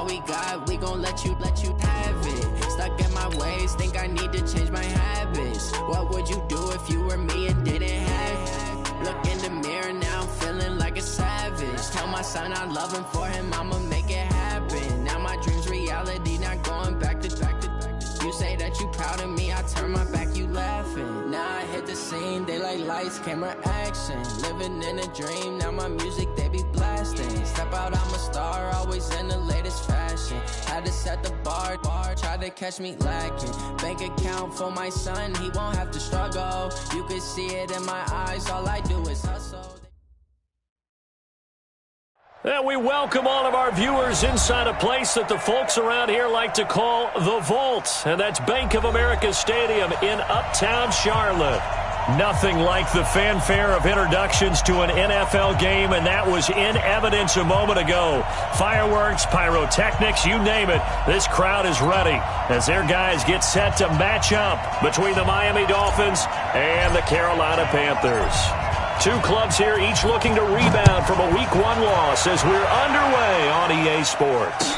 all we got, we gon' let you have it. Stuck in my ways, think I need to change my habits. What would you do if you were me and didn't have it? Look in the mirror now, I'm feeling like a savage. Tell my son I love him, for him I'ma make it happen. Now my dream's reality, not going back to. You say that you proud of me, I turn my back, you laughing. Now I hit the scene, they like lights, camera, action. Living in a dream, now my music they be blasting. Step out, I'm a star, always in the latest fashion. Had to set the bar, try to catch me lacking. Bank account for my son, he won't have to struggle. You can see it in my eyes, all I do is hustle. And we welcome all of our viewers inside a place that the folks around here like to call the Vault. And that's Bank of America Stadium in Uptown Charlotte. Nothing like the fanfare of introductions to an NFL game, and that was in evidence a moment ago. Fireworks, pyrotechnics, you name it. This crowd is ready as their guys get set to match up between the Miami Dolphins and the Carolina Panthers. Two clubs here, each looking to rebound from a Week 1 loss as we're underway on EA Sports.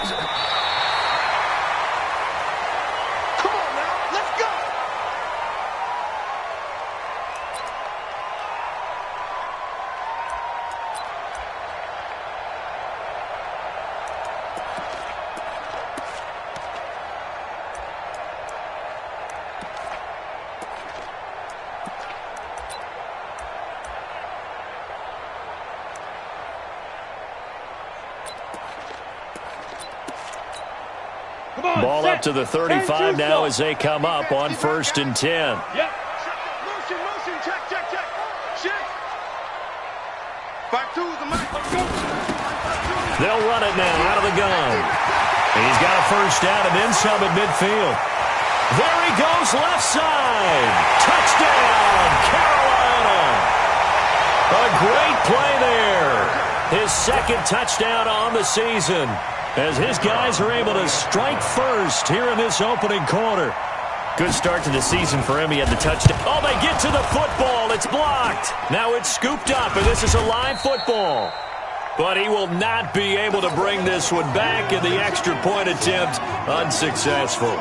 Come on now, let's go! Ball up to the 35 now as they come up on 1st and 10. Yep. Motion, check. Shift. 5-2's the mic. They'll run it now out of the gun. He's got a first down and then some at midfield. There he goes, left side. Touchdown, Carolina. A great play there. His second touchdown on the season, as his guys are able to strike first here in this opening quarter. Good start to the season for him. He had the touchdown. Oh, they get to the football. It's blocked. Now it's scooped up, and this is a live football. But he will not be able to bring this one back, and the extra point attempt unsuccessful.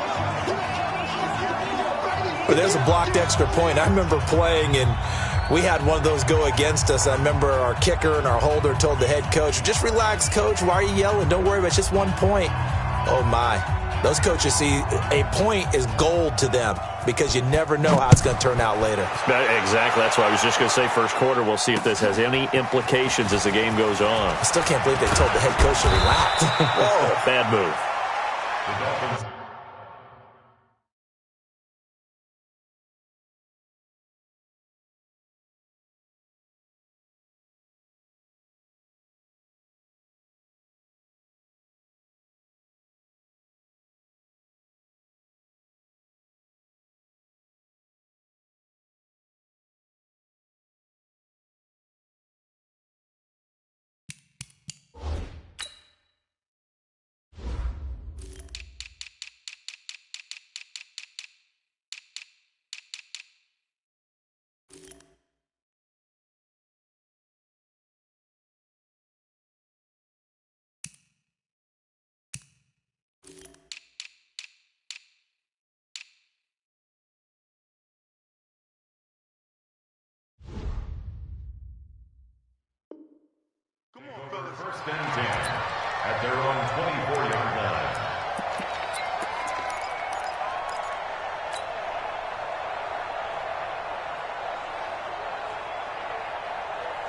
But there's a blocked extra point. I remember playing, and we had one of those go against us. I remember our kicker and our holder told the head coach, just relax, coach. Why are you yelling? Don't worry about it. It's just 1 point. Oh, my. Those coaches see a point is gold to them because you never know how it's going to turn out later. Exactly. That's why I was just going to say first quarter. We'll see if this has any implications as the game goes on. I still can't believe they told the head coach to relax. Whoa. Bad move. First and 10 at their own 24-yard line.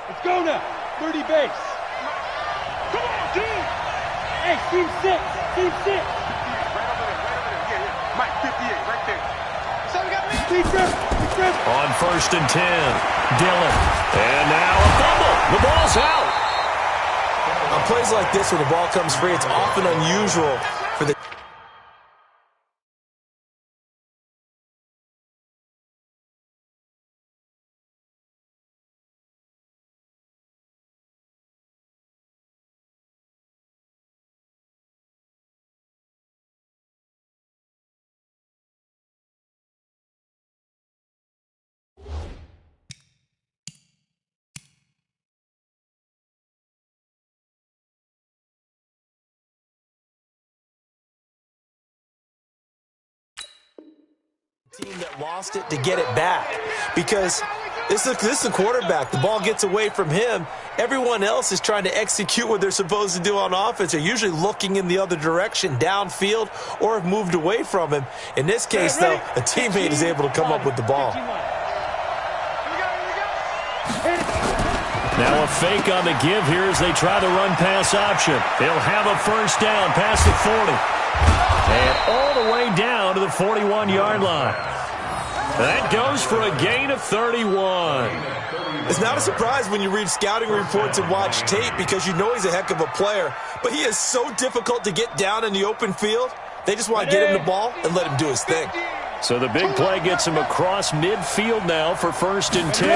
Let's go now. 30 base. Come on, team. Hey, team 6. Team 6. Right over there. Yeah. Mike, 58, right there. So we got me. Team 7. On 1st and 10, Dillon. And now a fumble. The ball's out. On plays like this where the ball comes free, it's often unusual for the Team that lost it to get it back, because this is a quarterback. The ball gets away from him. Everyone else is trying to execute what they're supposed to do on offense. They're usually looking in the other direction, downfield, or have moved away from him. In this case, though, a teammate is able to come up with the ball. Now a fake on the give here as they try the run-pass option. They'll have a first down past the 40. And all the way down to the 41-yard line. That goes for a gain of 31. It's not a surprise when you read scouting reports and watch tape, because you know he's a heck of a player. But he is so difficult to get down in the open field. They just want to get him the ball and let him do his thing. So the big play gets him across midfield now for 1st and 10.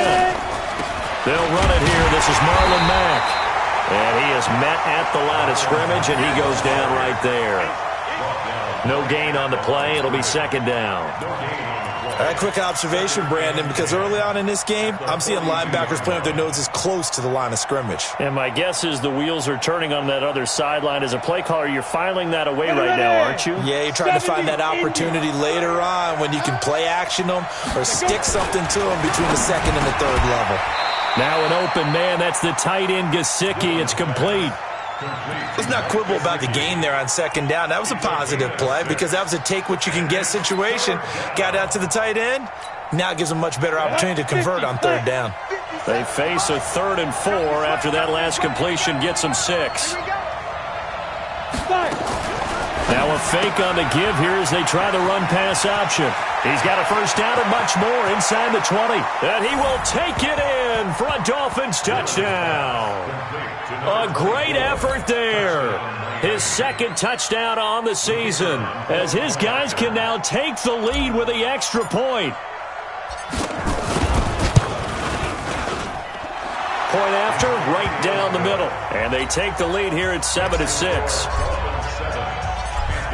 They'll run it here. This is Marlon Mack. And he is met at the line of scrimmage, and he goes down right there. No gain on the play. It'll be 2nd down. A quick observation, Brandon, because early on in this game, I'm seeing linebackers playing with their noses close to the line of scrimmage. And my guess is the wheels are turning on that other sideline. As a play caller, you're filing that away right now, aren't you? Yeah, you're trying to find that opportunity later on when you can play action them or stick something to them between the 2nd and the 3rd level. Now an open man. That's the tight end, Gesicki. It's complete. Let's not quibble about the gain there on 2nd down. That was a positive play because that was a take-what-you-can-get situation. Got out to the tight end. Now it gives them a much better opportunity to convert on 3rd down. They face a 3rd and 4 after that last completion gets them 6. Now a fake on the give here as they try the run-pass option. He's got a first down and much more inside the 20. And he will take it in for a Dolphins touchdown. A great effort there. His 2nd touchdown on the season as his guys can now take the lead with the extra point. Point after, right down the middle. And they take the lead here at 7-6.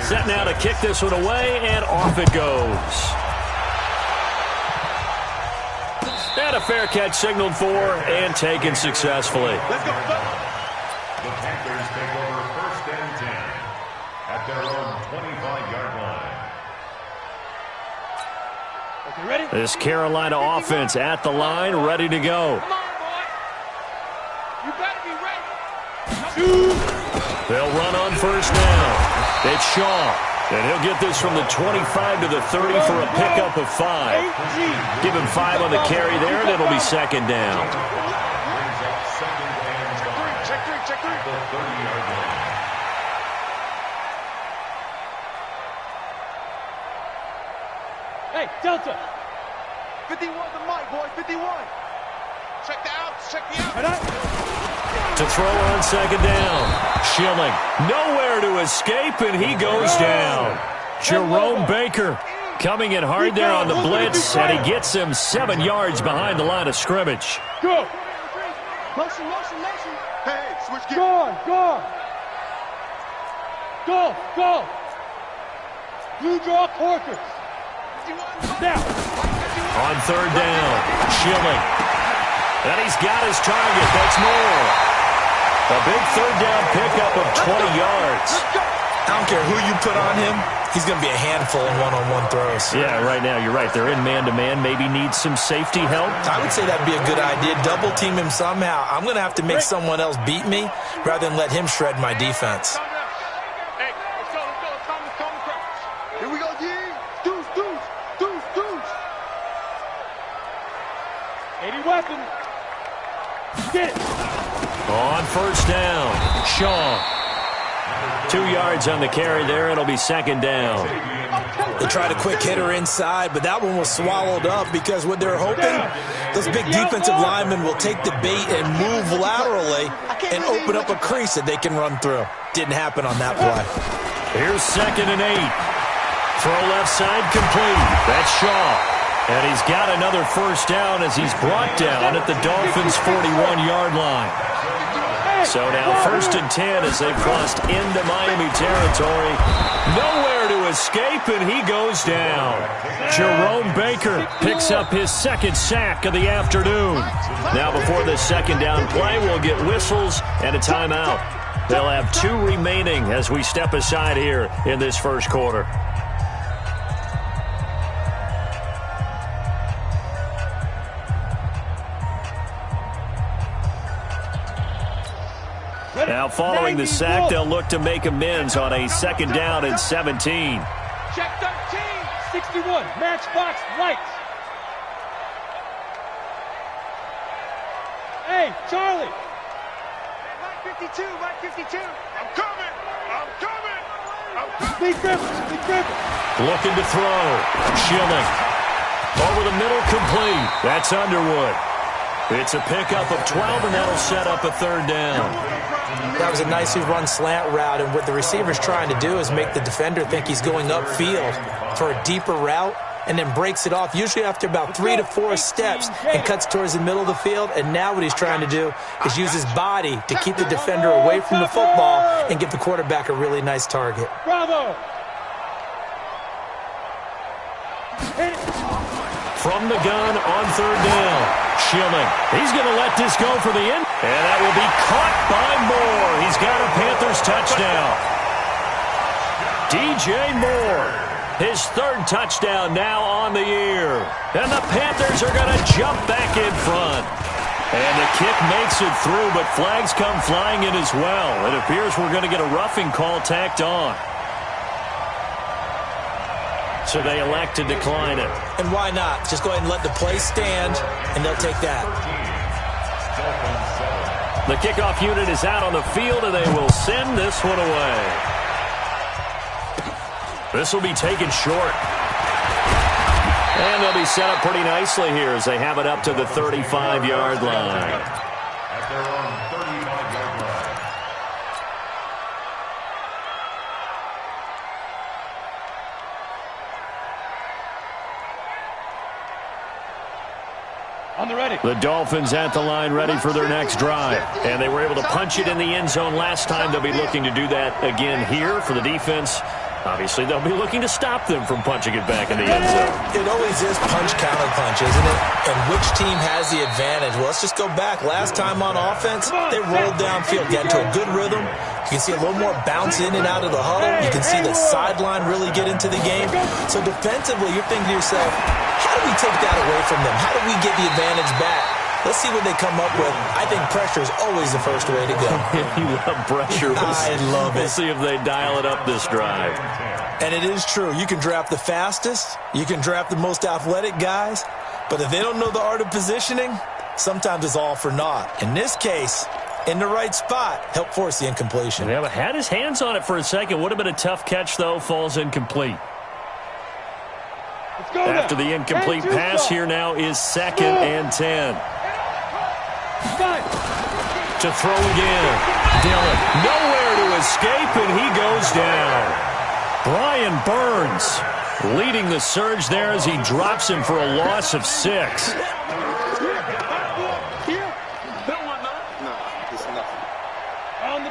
Set now to kick this one away, and off it goes. And a fair catch signaled for and taken successfully. Let's go. The Panthers take over 1st and 10 at their own 25-yard line. Okay, ready? This Carolina offense at the line, ready to go. Come on, boy. You better be ready. They'll run on 1st down. It's Shaw. And he'll get this from the 25 to the 30 for a pickup of 5. Give him 5 on the carry there, and it'll be 2nd down. Check three. The 30-yard line. Hey, Delta. 51 the mic, boy. 51. Check the outs. Check the outs. Right up. To throw on 2nd down. Schilling. Nowhere to escape, and he goes down. Jerome Baker coming in hard there on the blitz, and he gets him 7 yards behind the line of scrimmage. Go. Motion. Hey, switch gears. Go. Blue draw Corkers. Now. On 3rd down, Schilling. And he's got his target. That's more. A big 3rd down pickup of 20 yards. I don't care who you put on him. He's going to be a handful in one-on-one throws. Yeah, right now, you're right. They're in man-to-man. Maybe needs some safety help. I would say that'd be a good idea. Double team him somehow. I'm going to have to make someone else beat me rather than let him shred my defense. Hey, let's go. Calm the crowd. Here we go, G. Deuce. 80 weapon. Get it. On 1st down, Shaw. 2 yards on the carry there. It'll be 2nd down. They tried a quick hitter inside, but that one was swallowed up because what they're hoping, those big defensive linemen will take the bait and move laterally and open up a crease that they can run through. Didn't happen on that play. Here's 2nd and 8. Throw left side complete. That's Shaw. And he's got another first down as he's brought down at the Dolphins' 41-yard line. So now 1st and 10 as they've crossed into Miami territory. Nowhere to escape, and he goes down. Jerome Baker picks up his 2nd sack of the afternoon. Now before the 2nd down play, we'll get whistles and a timeout. They'll have 2 remaining as we step aside here in this 1st quarter. Now following the sack, they'll look to make amends on a 2nd down and 17. Check 13, 61, matchbox lights. Hey, Charlie. Mike 52, Mike 52. I'm coming. I'm coming. I'm coming. Big Griffin. Looking to throw. Schilling. Over the middle, complete. That's Underwood. It's a pickup of 12, and that'll set up a 3rd down. That was a nicely run slant route, and what the receiver's trying to do is make the defender think he's going upfield for a deeper route, and then breaks it off, usually after about 3 to 4 steps, and cuts towards the middle of the field. And now what he's trying to do is use his body to keep the defender away from the football and give the quarterback a really nice target. Bravo. From the gun on 3rd down. Schilling. He's going to let this go for the end. And that will be caught by Moore. He's got a Panthers touchdown. DJ Moore. His 3rd touchdown now on the year. And the Panthers are going to jump back in front. And the kick makes it through, but flags come flying in as well. It appears we're going to get a roughing call tacked on. So they elect to decline it. And why not? Just go ahead and let the play stand, and they'll take that. The kickoff unit is out on the field, and they will send this one away. This will be taken short. And they'll be set up pretty nicely here as they have it up to the 35-yard line. At their own 35-yard line. On the ready. The Dolphins at the line ready for their next drive. And they were able to punch it in the end zone last time. They'll be looking to do that again here for the defense. Obviously, they'll be looking to stop them from punching it back in the end zone. It always is punch-counter-punch, isn't it? And which team has the advantage? Well, let's just go back. Last time on offense, they rolled downfield, got into a good rhythm. You can see a little more bounce in and out of the huddle. You can see the sideline really get into the game. So defensively, you're thinking to yourself, how do we take that away from them? How do we get the advantage back? Let's see what they come up with. I think pressure is always the first way to go. You love pressure. I love it. We'll see if they dial it up this drive. And it is true. You can draft the fastest. You can draft the most athletic guys. But if they don't know the art of positioning, sometimes it's all for naught. In this case, in the right spot, help force the incompletion. Yeah, but had his hands on it for a second. Would have been a tough catch, though. Falls incomplete. Let's go After now. the incomplete pass, here now is 2nd and 10. To throw again. Dillon nowhere to escape, and he goes down. Brian Burns leading the surge there as he drops him for a loss of 6.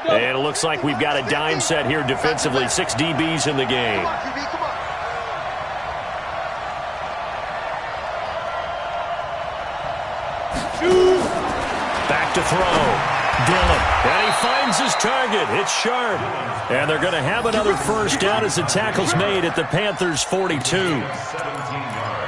And it looks like we've got a dime set here defensively. 6 DBs in the game. Back to throw. Dillon. And he finds his target. It's sharp. And they're going to have another first down as the tackle's made at the Panthers' 42.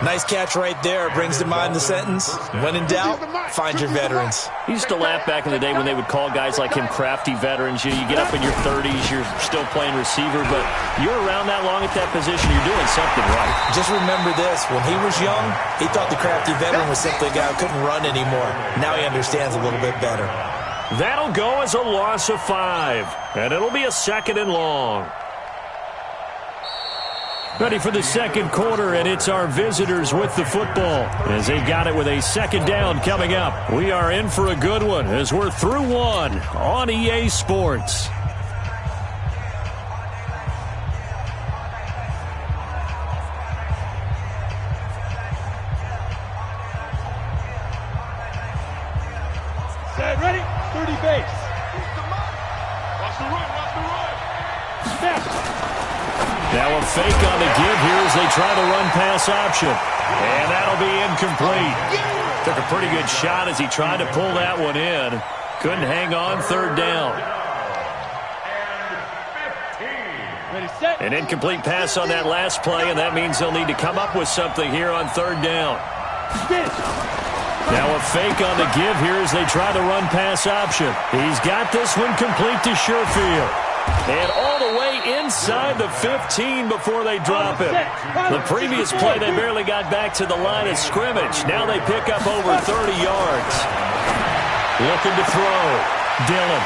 Nice catch right there. Brings to mind the sentence, when in doubt, find your veterans. He used to laugh back in the day when they would call guys like him crafty veterans. You get up in your 30s, you're still playing receiver, but you're around that long at that position, you're doing something right. Just remember this. When he was young, he thought the crafty veteran was simply a guy who couldn't run anymore. Now he understands a little bit better. That'll go as a loss of 5, and it'll be a 2nd and long. Ready for the second quarter, and it's our visitors with the football as they've got it with a 2nd down coming up. We are in for a good one as we're through 1 on EA Sports. Set, ready? 30 base. Watch the run, watch the run. Snap. Now a fake on the give here as they try the run-pass option. And that'll be incomplete. Took a pretty good shot as he tried to pull that one in. Couldn't hang on. 3rd down. Ready, set. An incomplete pass on that last play, and that means they'll need to come up with something here on 3rd down. Spin. Now a fake on the give here as they try the run-pass option. He's got this one complete to Sherfield. And all the way inside the 15 before they drop it. The previous play, they barely got back to the line of scrimmage. Now they pick up over 30 yards. Looking to throw. Dillon.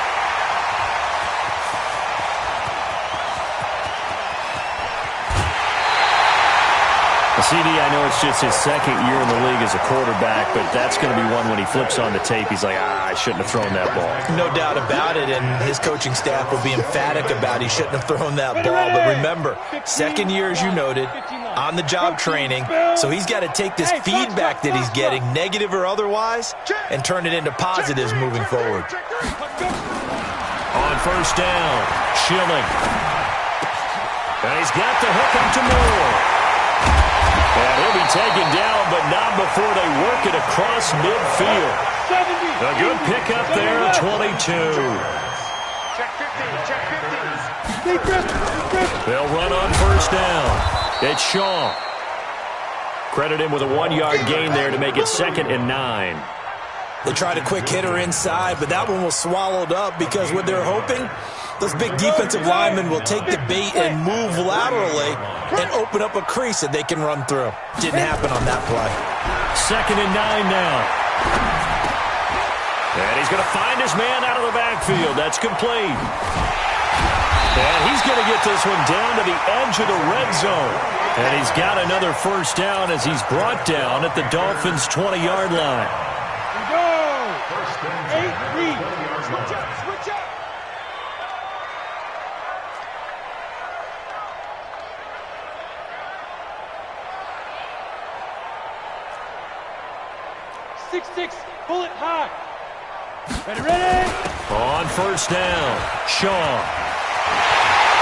CD, I know it's just his second year in the league as a quarterback, but that's going to be one when he flips on the tape. He's like, I shouldn't have thrown that ball. No doubt about it, and his coaching staff will be emphatic about he shouldn't have thrown that ball. But remember, second year, as you noted, on-the-job training, so he's got to take this feedback that he's getting, negative or otherwise, and turn it into positives moving forward. On first down, Schilling. And he's got the hook up to Moore. And he'll be taken down, but not before they work it across midfield. A good pickup there, 22. Check 50, check 50. They'll run on first down. It's Shaw. Credit him with a 1-yard gain there to make it 2nd and 9. They tried a quick hitter inside, but that one was swallowed up because what they're hoping, those big defensive linemen will take the bait and move laterally and open up a crease that they can run through. Didn't happen on that play. 2nd and 9 now. And he's going to find his man out of the backfield. That's complete. And he's going to get this one down to the edge of the red zone. And he's got another first down as he's brought down at the Dolphins' 20-yard line. Go! 8-3. Switch up, switch up. Six, bullet high. Ready? On first down, Shaw.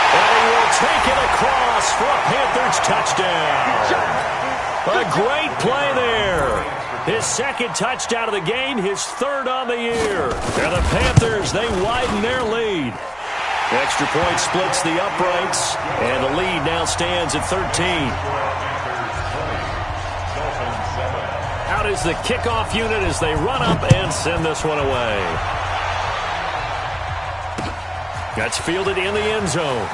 And he will take it across for a Panthers touchdown. A great play there. His 2nd touchdown of the game, his 3rd on the year. And the Panthers, they widen their lead. The extra point splits the uprights, and the lead now stands at 13. Out is the kickoff unit as they run up and send this one away. That's fielded in the end zone.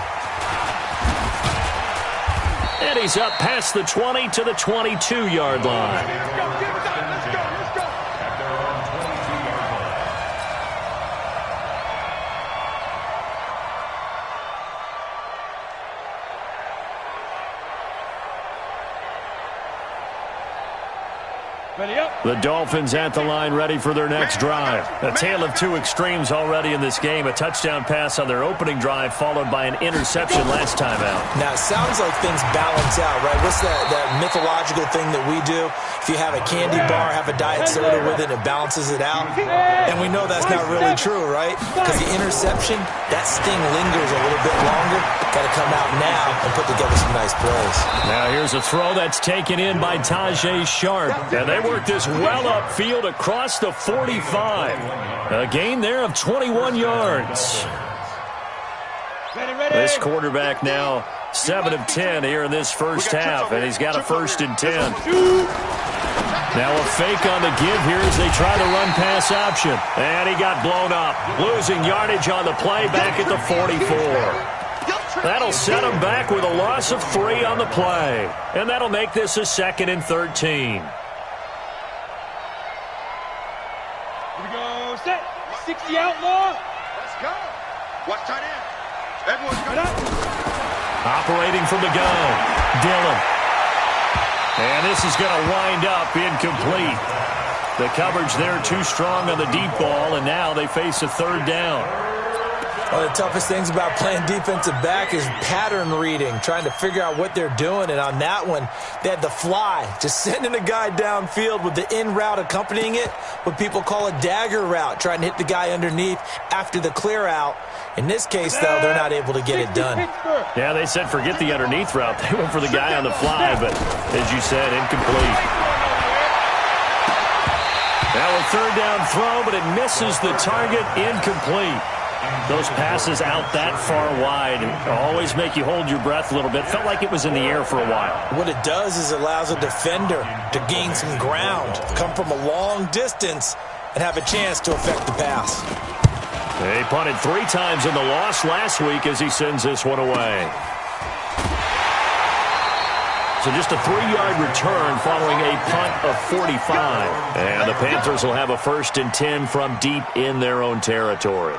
And he's up past the 20 to the 22-yard line. The Dolphins at the line ready for their next drive. A tale of two extremes already in this game. A touchdown pass on their opening drive followed by an interception last time out. Now, it sounds like things balance out, right? What's that mythological thing that we do? If you have a candy bar, have a diet soda with it, it balances it out. And we know that's not really true, right? Because the interception, that sting lingers a little bit longer. Got to come out now and put together some nice plays. Now here's a throw that's taken in by Tajay Sharp. And they work this well upfield across the 45. A gain there of 21 yards. This quarterback now 7 of 10 here in this first half, and he's got a 1st and 10. Now a fake on the give here as they try the run-pass option. And he got blown up, losing yardage on the play back at the 44. That'll set him back with a loss of 3 on the play. And that'll make this a 2nd and 13. Set. 60 outlaw. Let's go. Watch tight end. Everyone's got up. Operating from the gun, Dillon. And this is going to wind up incomplete. The coverage there too strong on the deep ball, and now they face a 3rd down. One of the toughest things about playing defensive back is pattern reading, trying to figure out what they're doing. And on that one, they had the fly, just sending a guy downfield with the in route accompanying it, what people call a dagger route, trying to hit the guy underneath after the clear out. In this case, though, they're not able to get it done. Yeah, they said forget the underneath route. They went for the guy on the fly, but as you said, incomplete. Now a 3rd down throw, but it misses the target, incomplete. Those passes out that far wide always make you hold your breath a little bit. Felt like it was in the air for a while. What it does is it allows a defender to gain some ground, come from a long distance, and have a chance to affect the pass. He punted 3 times in the loss last week as he sends this one away. So just a 3-yard return following a punt of 45. And the Panthers will have a 1st and 10 from deep in their own territory.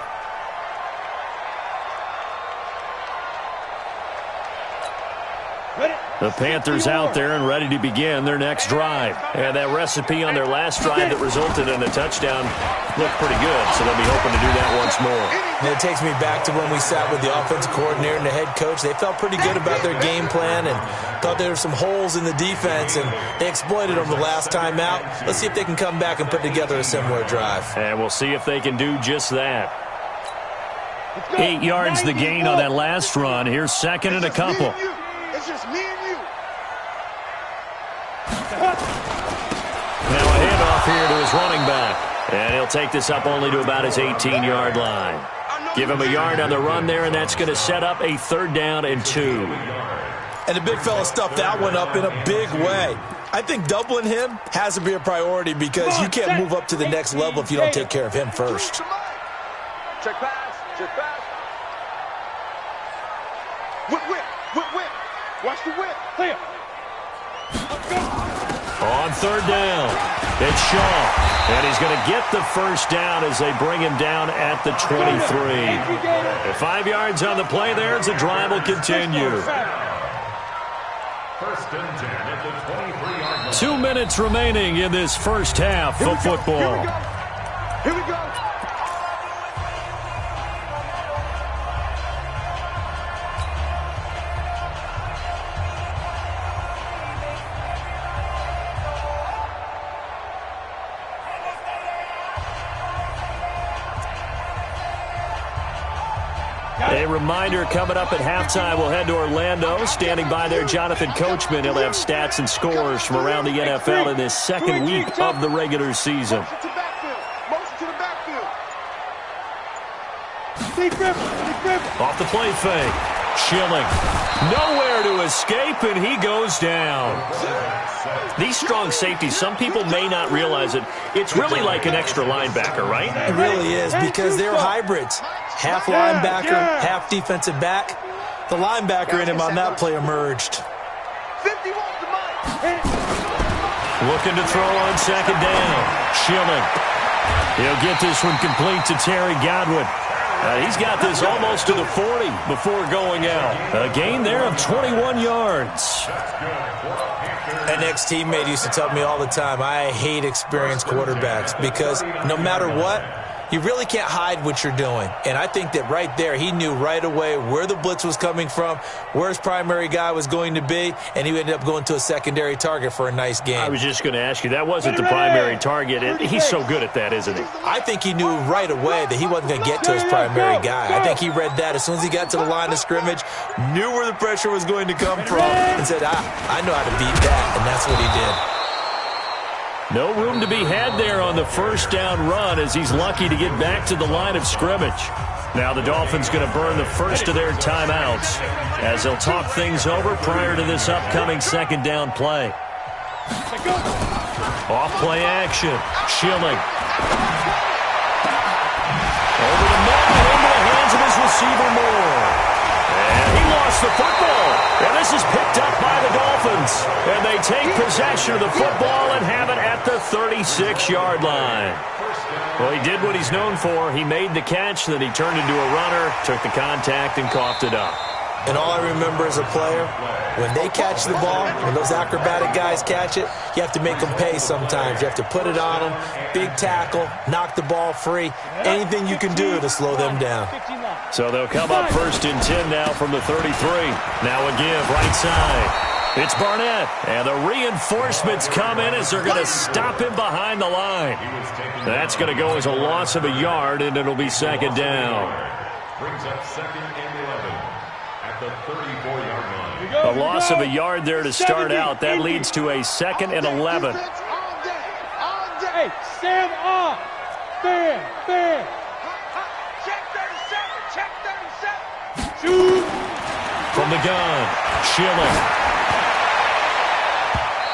The Panthers out there and ready to begin their next drive. And that recipe on their last drive that resulted in a touchdown looked pretty good, so they'll be hoping to do that once more. And it takes me back to when we sat with the offensive coordinator and the head coach. They felt pretty good about their game plan and thought there were some holes in the defense, and they exploited them the last time out. Let's see if they can come back and put together a similar drive. And we'll see if they can do just that. 8 yards the gain on that last run. Here's 2nd and a couple. It's just me and you. Now a handoff here to his running back. And he'll take this up only to about his 18-yard line. Give him a yard on the run there, and that's going to set up a 3rd down and 2. And the big fella stuffed that one up in a big way. I think doubling him has to be a priority because you can't move up to the next level if you don't take care of him first. Check pass. Check pass. Whip. Watch the whip. Clear. On 3rd down, it's Shaw. And he's going to get the 1st down as they bring him down at the 23. 5 yards on the play there as the drive will continue. 1st and 10 at the 23-yard line. 2 minutes remaining in this first half of football. Here we go. A reminder, coming up at halftime, we'll head to Orlando. Standing by there, Jonathan Coachman. He'll have stats and scores from around the NFL in this 2nd week of the regular season. Motion to the backfield. Big rip. Off the play fake. Schilling. Nowhere to escape, and he goes down. These strong safeties, some people may not realize it. It's really like an extra linebacker, right? It really is because they're hybrids. Half linebacker, half defensive back. The linebacker in him on that play emerged. 50 wants the mic. Looking to throw on 2nd down. Schilling. He'll get this one complete to Terry Godwin. He's got this almost to the 40 before going out. A gain there of 21 yards. An ex-teammate used to tell me all the time, I hate experienced quarterbacks because no matter what, you really can't hide what you're doing. And I think that right there, he knew right away where the blitz was coming from, where his primary guy was going to be, and he ended up going to a secondary target for a nice game. I was just going to ask you, that wasn't the primary target. He's so good at that, isn't he? I think he knew right away that he wasn't going to get to his primary guy. I think he read that as soon as he got to the line of scrimmage, knew where the pressure was going to come from, and said, I know how to beat that, and that's what he did. No room to be had there on the 1st down run as he's lucky to get back to the line of scrimmage. Now the Dolphins going to burn the first of their timeouts as they'll talk things over prior to this upcoming 2nd down play. Off play action. Schilling. Over the middle and into the hands of his receiver Moore. And he lost the football. And this is picked up by the Dolphins. And they take possession of the football and have it at the 36-yard line. Well, he did what he's known for. He made the catch, then he turned into a runner, took the contact, and coughed it up. And all I remember as a player, when they catch the ball, when those acrobatic guys catch it, you have to make them pay sometimes. You have to put it on them, big tackle, knock the ball free, anything you can do to slow them down. So they'll come up 1st and 10 now from the 33. Now a give, right side. It's Barnett, and the reinforcements come in as they're going to stop him behind the line. That's going to go as a loss of a yard, and it'll be 2nd down. Brings up 2nd and 11 at the 34-yard line. A loss of a yard there to start out. That leads to a 2nd and 11. Hey, stand up. Stand. Check 37. From the gun, Schilling.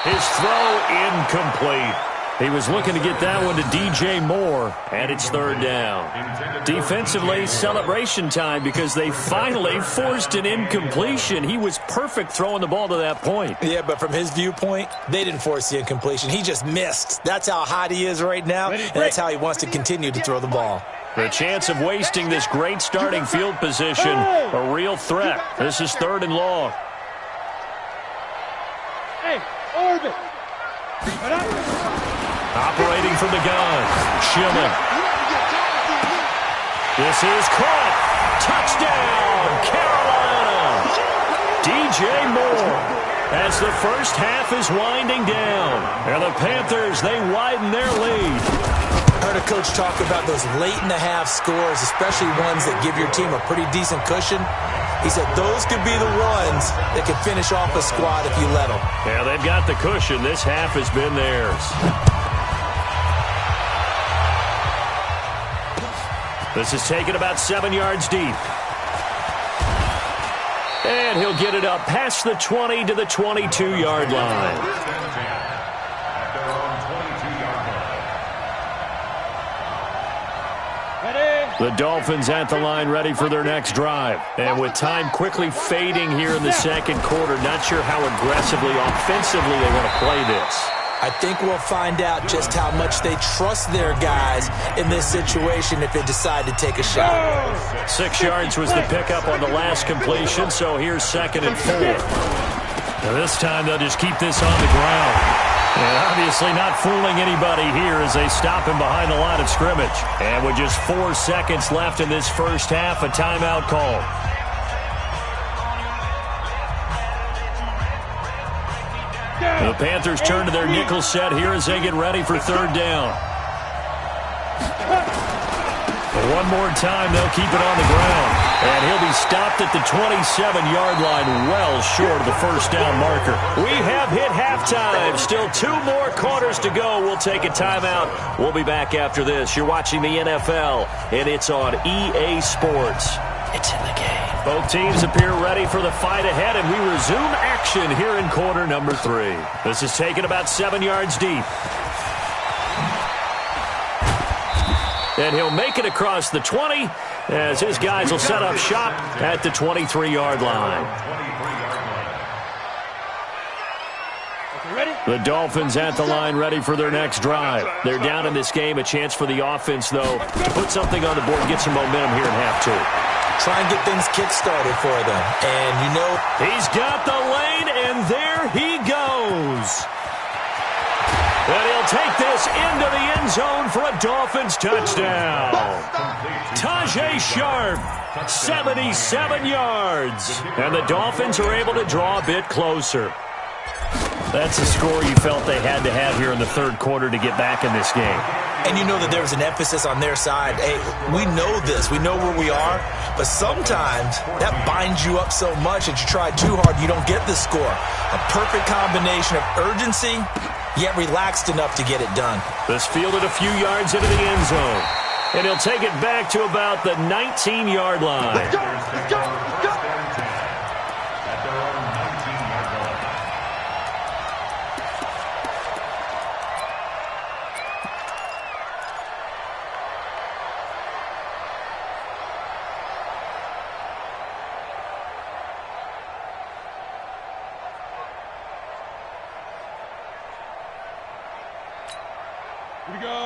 His throw incomplete. He was looking to get that one to DJ Moore, and it's third down. Defensively, celebration time because they finally forced an incompletion. He was perfect throwing the ball to that point. Yeah, but from his viewpoint, they didn't force the incompletion. He just missed. That's how hot he is right now, and that's how he wants to continue to throw the ball. The chance of wasting this great starting field position, a real threat. This is third and long. Hey, orbit. Operating from the gun, Schilling. This is caught. Touchdown, Carolina. DJ Moore. As the first half is winding down. And the Panthers, they widen their lead. I heard a coach talk about those late-in-the-half scores, especially ones that give your team a pretty decent cushion. He said those could be the ones that could finish off a squad if you let them. Yeah, they've got the cushion. This half has been theirs. This is taken about 7 yards deep. And he'll get it up past the 20 to the 22-yard line. The Dolphins at the line ready for their next drive. And with time quickly fading here in the second quarter, not sure how aggressively, offensively they want to play this. I think we'll find out just how much they trust their guys in this situation if they decide to take a shot. 6 yards was the pickup on the last completion, so here's 2nd and 4. Now this time they'll just keep this on the ground. And obviously not fooling anybody here as they stop him behind the line of scrimmage. And with just 4 seconds left in this first half, a timeout call. The Panthers turn to their nickel set here as they get ready for third down. One more time, they'll keep it on the ground. And he'll be stopped at the 27-yard line, well short of the first down marker. We have hit halftime. Still 2 more quarters to go. We'll take a timeout. We'll be back after this. You're watching the NFL, and it's on EA Sports. It's in the game. Both teams appear ready for the fight ahead, and we resume action here in quarter number 3. This is taken about 7 yards deep. And he'll make it across the 20 as his guys will set up shop at the 23-yard line. The Dolphins at the line ready for their next drive. They're down in this game. A chance for the offense, though, to put something on the board and get some momentum here in half 2. Try and get things kick-started for them. And, you know, he's got the lane, and there he goes. And he'll take this into the end zone for a Dolphins touchdown. Tajay Sharp, 77 yards. And the Dolphins are able to draw a bit closer. That's a score you felt they had to have here in the third quarter to get back in this game. And you know that there was an emphasis on their side. Hey, we know this. We know where we are. But sometimes that binds you up so much that you try too hard, you don't get the score. A perfect combination of urgency, yet relaxed enough to get it done. This fielded a few yards into the end zone. And he'll take it back to about the 19-yard line. Let's go! Let's go! Let's go!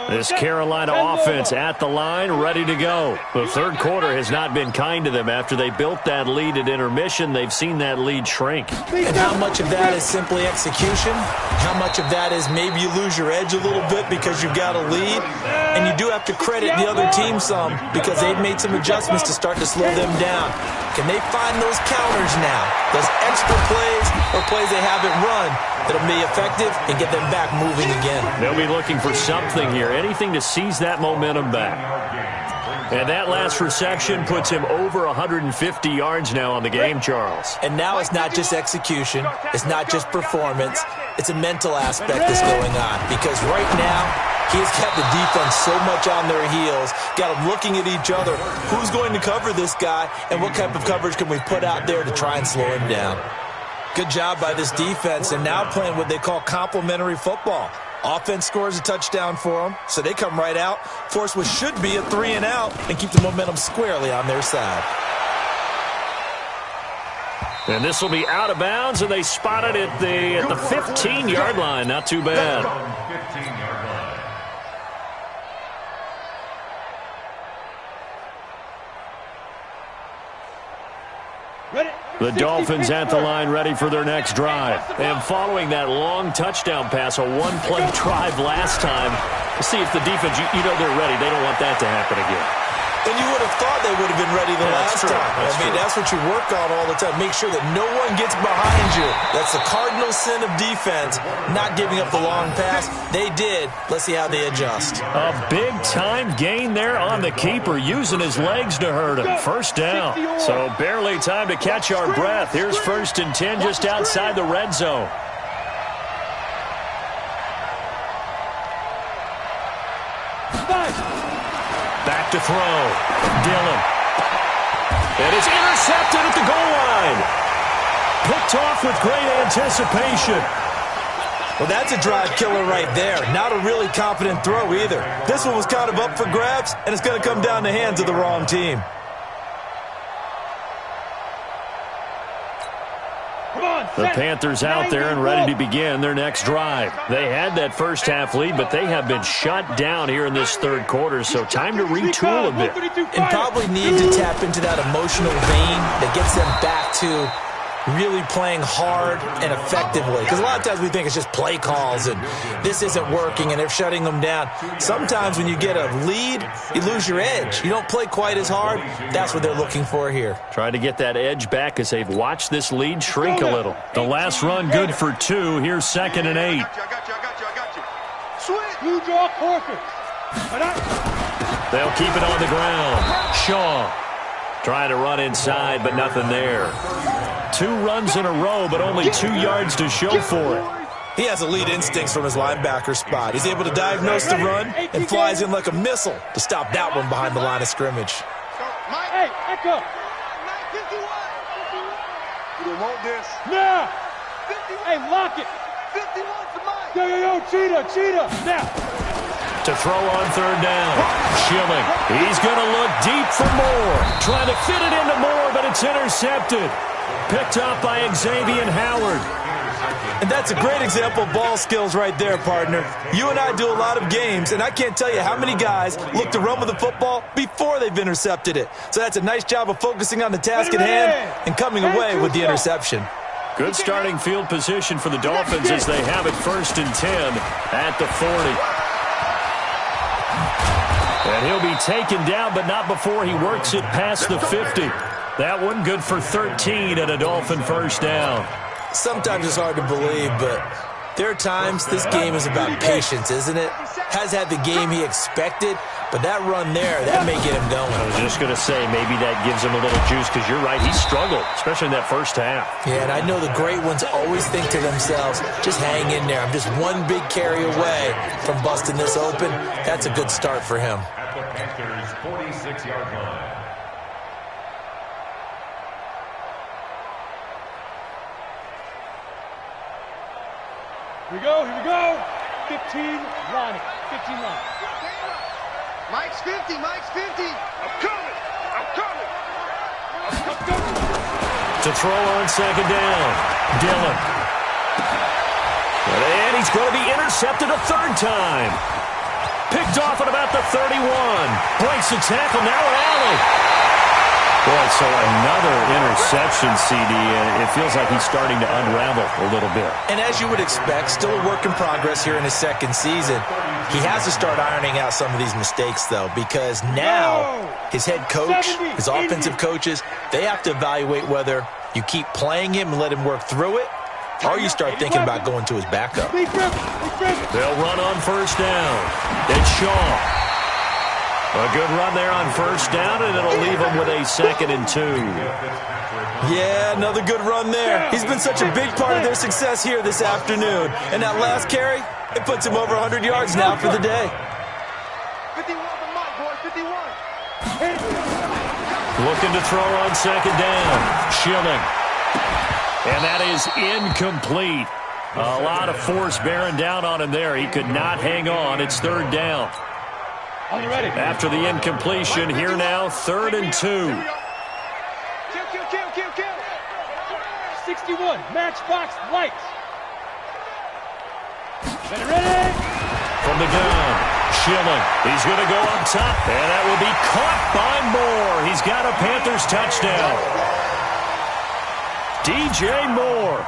This Carolina offense at the line, ready to go. The third quarter has not been kind to them. After they built that lead at intermission, they've seen that lead shrink. And how much of that is simply execution? How much of that is maybe you lose your edge a little bit because you've got a lead? And you do have to credit the other team some because they've made some adjustments to start to slow them down. Can they find those counters now? Those extra plays or plays they haven't run that'll be effective and get them back moving again. They'll be looking for something here, anything to seize that momentum back. And that last reception puts him over 150 yards now on the game, Charles. And now it's not just execution. It's not just performance. It's a mental aspect that's going on. Because right now, He's got the defense so much on their heels, got them looking at each other. Who's going to cover this guy, and what type of coverage can we put out there to try and slow him down? Good job by this defense, and now playing what they call complementary football. Offense scores a touchdown for them, so they come right out, force what should be a 3-and-out, and keep the momentum squarely on their side. And this will be out of bounds, and they spot it at the 15-yard line. Not too bad. 15-yard line. The Dolphins at the line, ready for their next drive. And following that long touchdown pass, a one-play drive last time, to see if the defense, you know they're ready. They don't want that to happen again. And you would have thought they would have been ready the last time. That's what you work on all the time. Make sure that no one gets behind you. That's the cardinal sin of defense, not giving up the long pass. They did. Let's see how they adjust. A big-time gain there on the keeper, using his legs to hurt him. First down. So barely time to catch our breath. Here's 1st and 10 just outside the red zone. Back to throw. Dillon. It is intercepted at the goal line. Picked off with great anticipation. Well, that's a drive killer right there. Not a really confident throw either. This one was kind of up for grabs, and it's going to come down the hands of the wrong team. The Panthers out there and ready to begin their next drive. They had that first half lead, but they have been shut down here in this third quarter, so time to retool a bit. And probably need to tap into that emotional vein that gets them back to really playing hard and effectively. Because a lot of times we think it's just play calls and this isn't working and they're shutting them down. Sometimes when you get a lead, you lose your edge. You don't play quite as hard. That's what they're looking for here. Trying to get that edge back as they've watched this lead shrink a little. The last run good for 2. Here's 2nd and 8. I got you. Sweet. You draw corker. They'll keep it on the ground. Shaw trying to run inside, but nothing there. 2 runs in a row, but only 2 yards to show for it. He has elite instincts from his linebacker spot. He's able to diagnose the run and flies in like a missile to stop that one behind the line of scrimmage. Hey, echo. You don't want this. Now. Hey, lock it. 51 for Mike. Yo, cheetah. Now. To throw on 3rd down. Schilling. He's going to look deep for Moore. Trying to fit it into Moore, but it's intercepted. Picked up by Xavier Howard. And that's a great example of ball skills right there, partner. You and I do a lot of games, and I can't tell you how many guys look to run with the football before they've intercepted it. So that's a nice job of focusing on the task at hand and coming away with the interception. Good starting field position for the Dolphins as they have it 1st and 10 at the 40. And he'll be taken down, but not before he works it past the 50. That one good for 13 and a Dolphin first down. Sometimes it's hard to believe, but there are times this game is about patience, isn't it? Has had the game he expected, but that run there, that may get him going. I was just going to say, maybe that gives him a little juice, because you're right, he struggled, especially in that first half. Yeah, and I know the great ones always think to themselves, just hang in there. I'm just one big carry away from busting this open. That's a good start for him. At the Panthers' 46-yard line. Here we go. 15 line. Mike's 50. I'm coming. To throw on 2nd down. Dillon. And he's going to be intercepted a 3rd time. Picked off at about the 31. Breaks the tackle. Now an alley. Boy, so another interception, CD, and it feels like he's starting to unravel a little bit. And as you would expect, still a work in progress here in his 2nd season. He has to start ironing out some of these mistakes, though, because now his head coach, his offensive coaches, they have to evaluate whether you keep playing him and let him work through it, or you start thinking about going to his backup. They'll run on 1st down. It's Shaw. A good run there on 1st down, and it'll leave them with a 2nd and 2. Yeah, another good run there. He's been such a big part of their success here this afternoon. And that last carry, it puts him over 100 yards now for the day. 51 for Mike, boys, 51. Looking to throw on second down. Schilling. And that is incomplete. A lot of force bearing down on him there. He could not hang on. It's third down. After the incompletion, here now, 3rd and 2. Kill. 61, matchbox lights. Ready. From the gun, Schilling. He's going to go up top, and that will be caught by Moore. He's got a Panthers touchdown. DJ Moore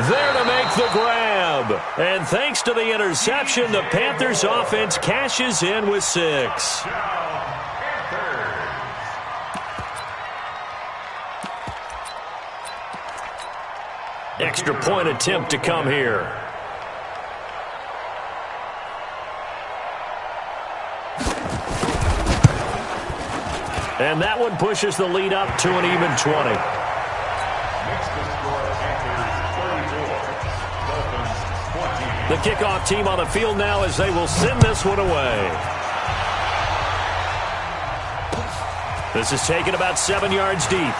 there to make the grab. And thanks to the interception, the Panthers offense cashes in with 6. Extra point attempt to come here. And that one pushes the lead up to an even 20. The kickoff team on the field now as they will send this one away. This is taken about 7 yards deep.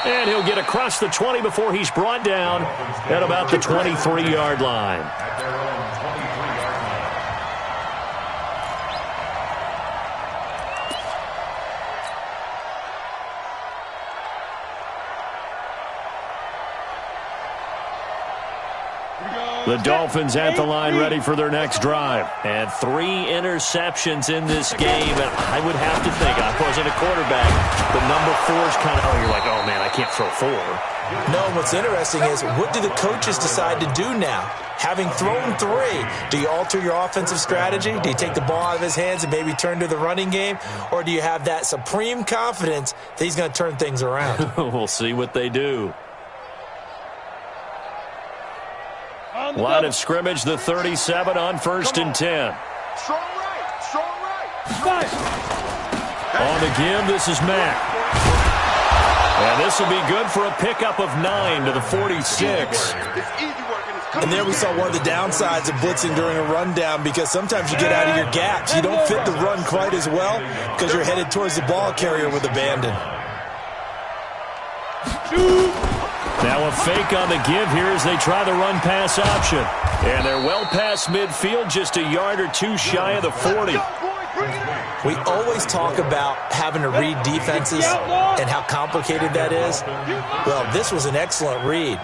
And he'll get across the 20 before he's brought down at about the 23-yard line. The Dolphins at the line ready for their next drive. And 3 interceptions in this game. And I would have to think, I wasn't a quarterback, but number 4 is kind of, you're like, oh, man, I can't throw 4. No, what's interesting is, what do the coaches decide to do now? Having thrown 3, do you alter your offensive strategy? Do you take the ball out of his hands and maybe turn to the running game? Or do you have that supreme confidence that he's going to turn things around? We'll see what they do. Line of scrimmage, the 37 on 1st and 10. Strong right. On the give, this is Mack. And this will be good for a pickup of 9 to the 46. And there we saw one of the downsides of blitzing during a rundown, because sometimes you get out of your gaps. You don't fit the run quite as well because you're headed towards the ball carrier with abandon. Now a fake on the give here as they try the run-pass option. And they're well past midfield, just a yard or 2 shy of the 40. We always talk about having to read defenses and how complicated that is. Well, this was an excellent read.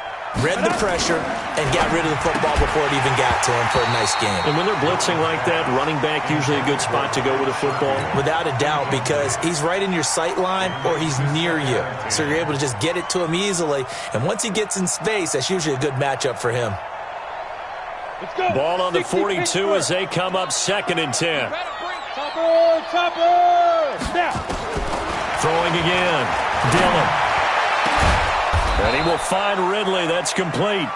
Read the pressure and got rid of the football before it even got to him for a nice game. And when they're blitzing like that, running back usually a good spot to go with a football? Without a doubt, because he's right in your sight line or he's near you. So you're able to just get it to him easily. And once he gets in space, that's usually a good matchup for him. Ball on the 42 as they come up 2nd and 10. Topper! Now. Throwing again. Dillon. And he will find Ridley. That's complete.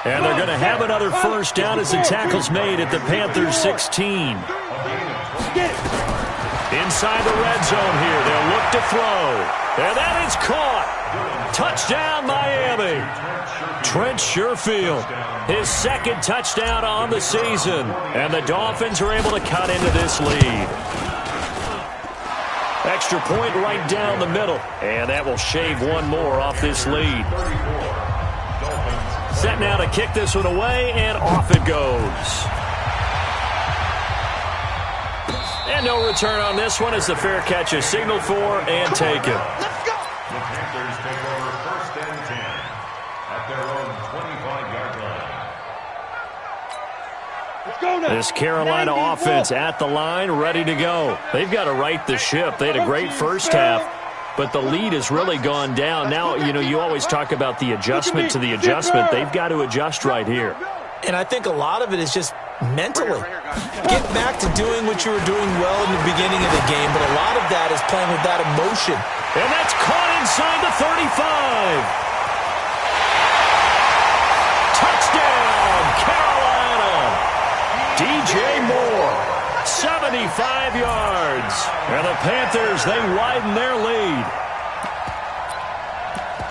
And they're going to have another first down as the tackle's made at the Panthers 16. Inside the red zone here. They'll look to throw. And that is caught. Touchdown, Miami. Trent Sherfield, his 2nd touchdown on the season. And the Dolphins are able to cut into this lead. Extra point right down the middle. And that will shave 1 more off this lead. Set now to kick this one away, and off it goes. And no return on this one as the fair catch is signaled for and taken. Let's go. The Panthers take over 1st and 10 at their own 25-yard line. Let's go now. This Carolina offense at the line, ready to go. They've got to right the ship. They had a great first half, but the lead has really gone down. Now, you always talk about the adjustment to the adjustment. They've got to adjust right here. And I think a lot of it is just mentally. Get back to doing what you were doing well in the beginning of the game, but a lot of that is playing with that emotion. And that's caught inside the 35. Touchdown, Carolina. DJ Moore, 75 yards. yards. And the Panthers, they widen their lead.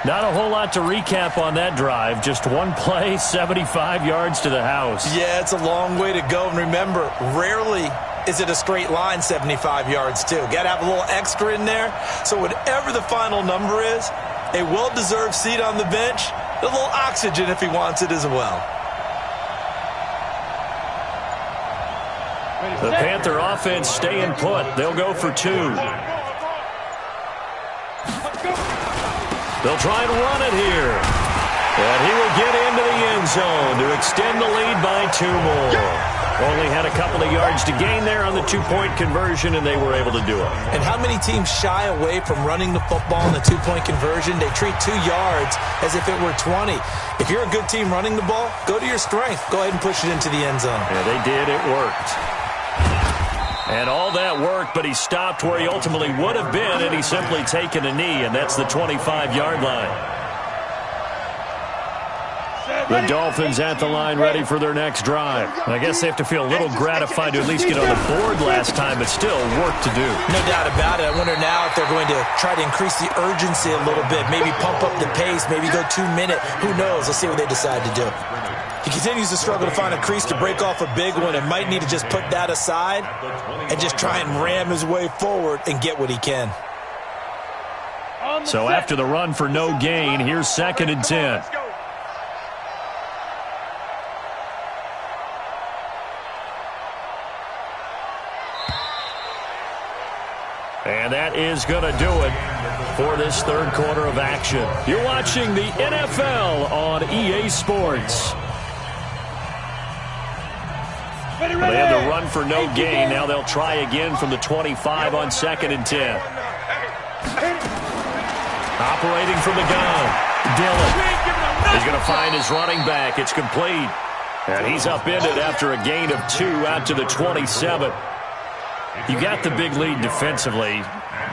Not a whole lot to recap on that drive. Just one play, 75 yards to the house. Yeah, it's a long way to go. And remember, rarely is it a straight line 75 yards, too. Got to have a little extra in there. So whatever the final number is, a well-deserved seat on the bench, a little oxygen if he wants it as well. The Panther offense staying put. They'll go for 2. They'll try and run it here. And he will get into the end zone to extend the lead by 2 more. Only had a couple of yards to gain there on the 2-point conversion, and they were able to do it. And how many teams shy away from running the football in the 2-point conversion? They treat 2 yards as if it were 20. If you're a good team running the ball, go to your strength. Go ahead and push it into the end zone. Yeah, they did. It worked. And all that worked, but he stopped where he ultimately would have been, and he's simply taken a knee, and that's the 25-yard line. The Dolphins at the line ready for their next drive. I guess they have to feel a little gratified to at least get on the board last time, but still work to do. No doubt about it. I wonder now if they're going to try to increase the urgency a little bit, maybe pump up the pace, maybe go 2-minute. Who knows? Let's see what they decide to do. He continues to struggle to find a crease to break off a big one and might need to just put that aside and just try and ram his way forward and get what he can. So after the run for no gain, here's 2nd and 10. And that is going to do it for this third quarter of action. You're watching the NFL on EA Sports. They had the run for no gain. Now they'll try again from the 25 on 2nd and 10. Operating from the gun, Dillon. He's going to find his running back. It's complete. And he's upended after a gain of 2 out to the 27. You got the big lead defensively,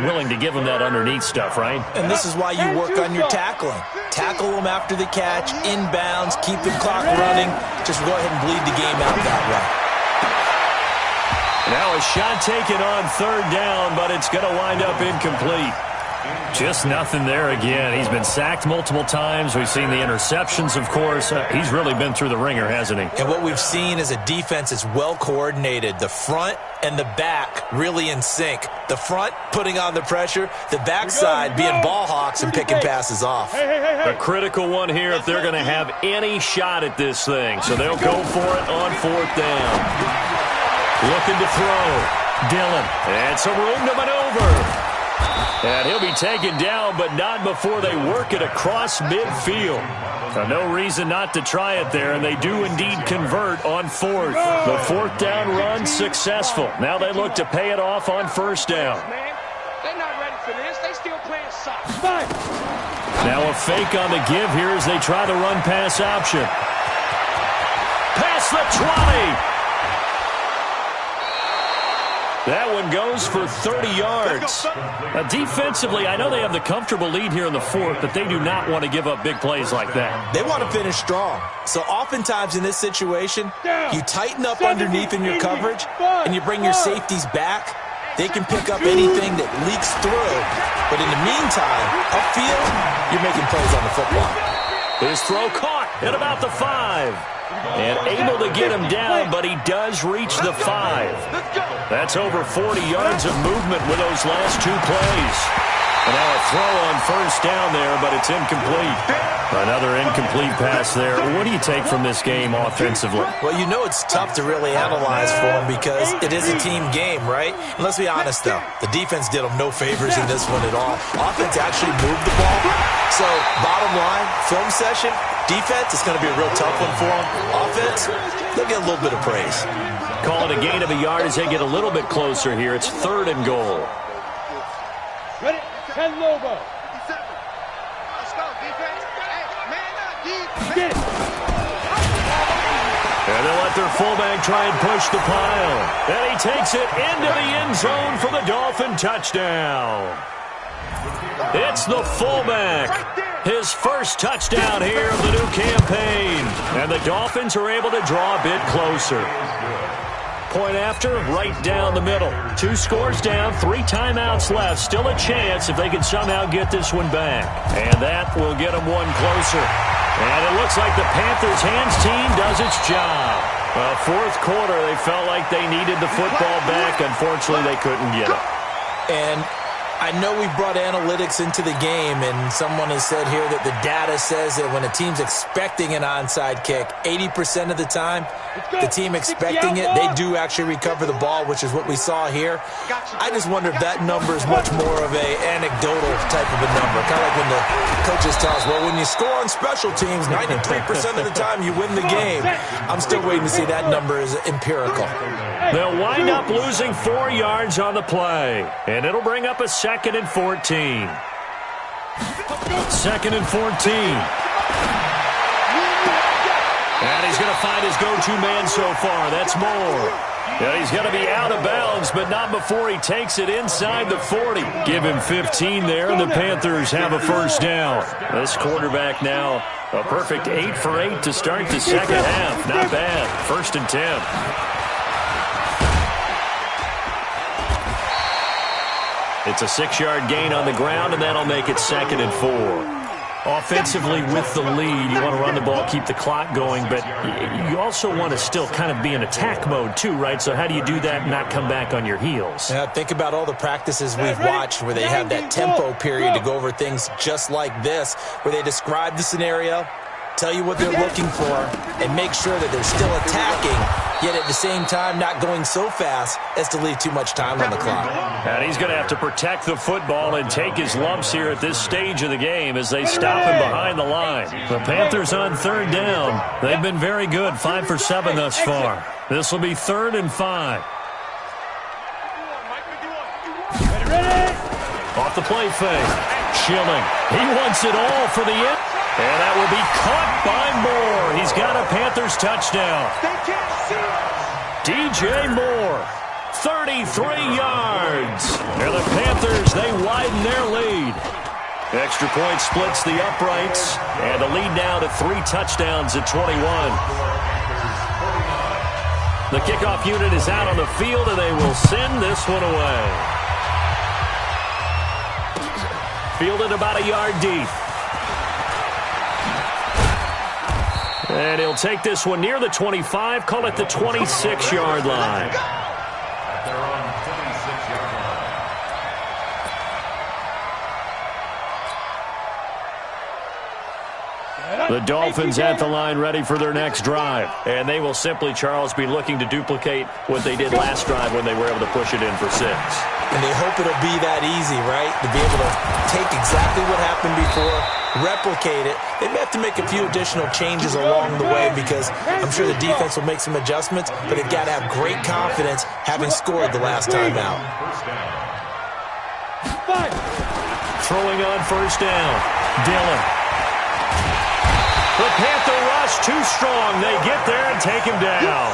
willing to give him that underneath stuff, right? And this is why you work on your tackling. Tackle them after the catch, inbounds, keep the clock running. Just go ahead and bleed the game out that way. Now a shot taken on 3rd down, but it's going to wind up incomplete. Just nothing there again. He's been sacked multiple times. We've seen the interceptions, of course. He's really been through the ringer, hasn't he? And what we've seen is a defense is well coordinated. The front and the back really in sync. The front putting on the pressure. The backside being ball hawks and picking passes off. A critical one here if they're going to have any shot at this thing. So they'll go for it on 4th down. Looking to throw. Dillon. And some room to maneuver. And he'll be taken down, but not before they work it across midfield. No reason not to try it there, and they do indeed convert on 4th. The 4th down run successful. Now they look to pay it off on 1st down. They're not ready for this. They still playing soccer. Now a fake on the give here as they try the run-pass option. Past the 20. That one goes for 30 yards. Now, defensively, I know they have the comfortable lead here in the 4th, but they do not want to give up big plays like that. They want to finish strong. So oftentimes in this situation, you tighten up underneath in your coverage, and you bring your safeties back. They can pick up anything that leaks through. But in the meantime, upfield, you're making plays on the football. His throw caught at about the 5. And able to get him down, but he does reach the 5. That's over 40 yards of movement with those last 2 plays. And now a throw on 1st down there, but it's incomplete. Another incomplete pass there. What do you take from this game offensively? Well, you know it's tough to really analyze for them because it is a team game, right? And let's be honest, though. The defense did them no favors in this one at all. Offense actually moved the ball. So, bottom line, film session, defense, it's going to be a real tough one for them. Offense, they'll get a little bit of praise. Call it a gain of a yard as they get a little bit closer here. It's 3rd and goal. Ready? 10 Lobo. Let's go, defense. Hey, man up, defense. Get it. And they'll let their fullback try and push the pile. And he takes it into the end zone for the Dolphin touchdown. It's the fullback. His first touchdown here of the new campaign. And the Dolphins are able to draw a bit closer. Point after, right down the middle. 2 scores down, 3 timeouts left. Still a chance if they can somehow get this one back. And that will get them one closer. And it looks like the Panthers' hands team does its job. Well, fourth quarter, they felt like they needed the football back. Unfortunately, they couldn't get it. And I know we brought analytics into the game, and someone has said here that the data says that when a team's expecting an onside kick, 80% of the time, the team expecting it, they do actually recover the ball, which is what we saw here. I just wonder if that number is much more of an anecdotal type of a number. Kind of like when the coaches tell us, well, when you score on special teams, 93% of the time you win the game. I'm still waiting to see that number is empirical. They'll wind up losing 4 yards on the play, and it'll bring up a 2nd and 14. 2nd and 14. And he's going to find his go-to man so far. That's Moore. And he's going to be out of bounds, but not before he takes it inside the 40. Give him 15 there, and the Panthers have a first down. This quarterback now a perfect 8 for 8 to start the second half. Not bad. 1st and 10. It's a 6-yard gain on the ground, and that'll make it 2nd and 4. Offensively, with the lead, you want to run the ball, keep the clock going, but you also want to still kind of be in attack mode too, right? So how do you do that and not come back on your heels? Yeah, think about all the practices we've watched where they have that tempo period to go over things just like this, where they describe the scenario, tell you what they're looking for, and make sure that they're still attacking, yet at the same time not going so fast as to leave too much time on the clock. And he's going to have to protect the football and take his lumps here at this stage of the game as they stop him behind the line. The Panthers on 3rd down. They've been very good, 5 for 7 thus far. This will be 3rd and 5. Off the play fake. Schilling. He wants it all for the end. And that will be caught by Moore. He's got a Panthers touchdown. DJ Moore, 33 yards. And the Panthers, they widen their lead. Extra point splits the uprights. And the lead now to 3 touchdowns at 21. The kickoff unit is out on the field, and they will send this one away. Fielded about a yard deep. And he'll take this one near the 25, call it the 26-yard line. At their own 26-yard line. The Dolphins at the line ready for their next drive. And they will simply, Charles, be looking to duplicate what they did last drive when they were able to push it in for 6. And they hope it'll be that easy, right? To be able to take exactly what happened before, replicate it. They may have to make a few additional changes along the way because I'm sure the defense will make some adjustments, but they've got to have great confidence having scored the last time out. Throwing on 1st down. Dillon. The Panther rush too strong. They get there and take him down.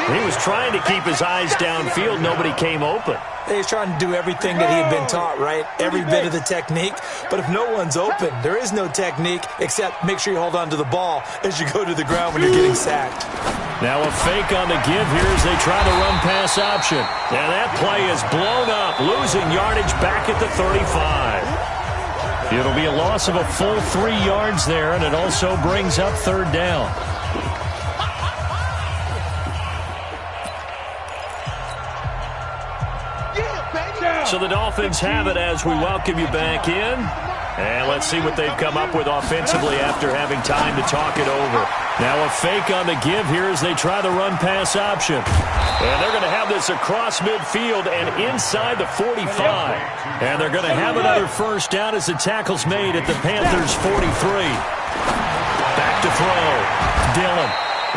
He was trying to keep his eyes downfield. Nobody came open. He's trying to do everything that he had been taught, right? Every bit of the technique. But if no one's open, there is no technique except make sure you hold on to the ball as you go to the ground when you're getting sacked. Now a fake on the give here as they try the run-pass option. And that play is blown up, losing yardage back at the 35. It'll be a loss of a full 3 yards there, and it also brings up 3rd down. So the Dolphins have it as we welcome you back in. And let's see what they've come up with offensively after having time to talk it over. Now a fake on the give here as they try the run-pass option. And they're going to have this across midfield and inside the 45. And they're going to have another first down as the tackle's made at the Panthers' 43. Back to throw. Dillon.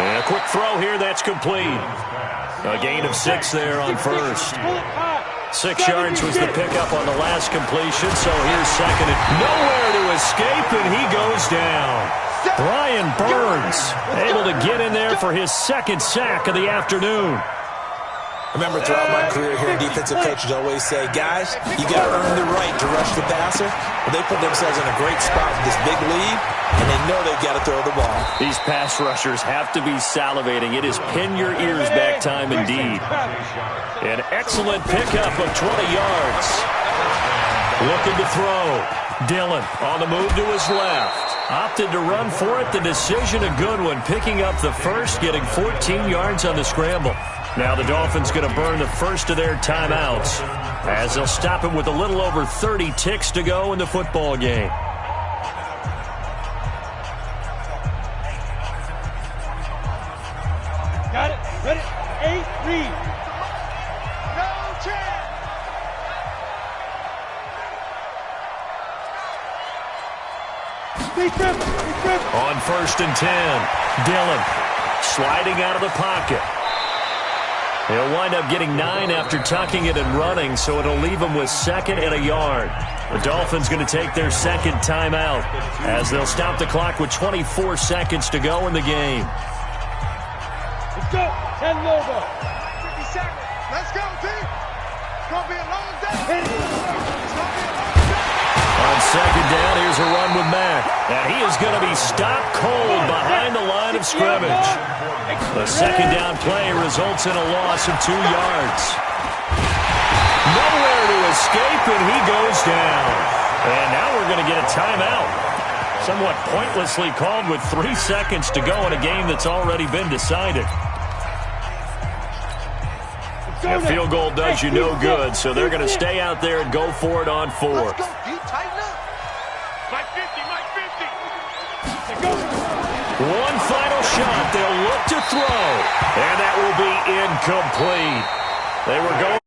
And a quick throw here, that's complete. A gain of 6 there on 1st. 6 yards was the pickup on the last completion, so here's 2nd and nowhere to escape, and he goes down. Brian Burns able to get in there for his 2nd sack of the afternoon. remember throughout my career here, defensive coaches always say, guys, you got to earn the right to rush the passer. Well, they put themselves in a great spot with this big lead, and they know they've got to throw the ball. These pass rushers have to be salivating. It is pin your ears back time indeed. An excellent pickup of 20 yards. Looking to throw. Dillon on the move to his left. Opted to run for it. The decision a good one. Picking up the first, getting 14 yards on the scramble. Now the Dolphins going to burn the first of their timeouts as they'll stop it with a little over 30 ticks to go in the football game. Got it. Ready. 8, read. No chance. On 1st and 10, Dillon sliding out of the pocket. He'll wind up getting 9 after tucking it and running, so it'll leave him with 2nd and a yard. The Dolphins going to take their second timeout as they'll stop the clock with 24 seconds to go in the game. Let's go. 10 logo. 50 seconds. Let's go, team. It's going to be a long day. It's going to be a long day. On 2nd down, here's a run with Mack. And he is going to be stopped cold behind the line of scrimmage. The 2nd down play results in a loss of 2 yards. Nowhere to escape, and he goes down. And now we're going to get a timeout. Somewhat pointlessly called with 3 seconds to go in a game that's already been decided. A field goal does you no good, so they're going to stay out there and go for it on 4th. Let's go, D. Tighten up. Mike 50, Mike 50. One final shot. They'll look to throw, and that will be incomplete. They were going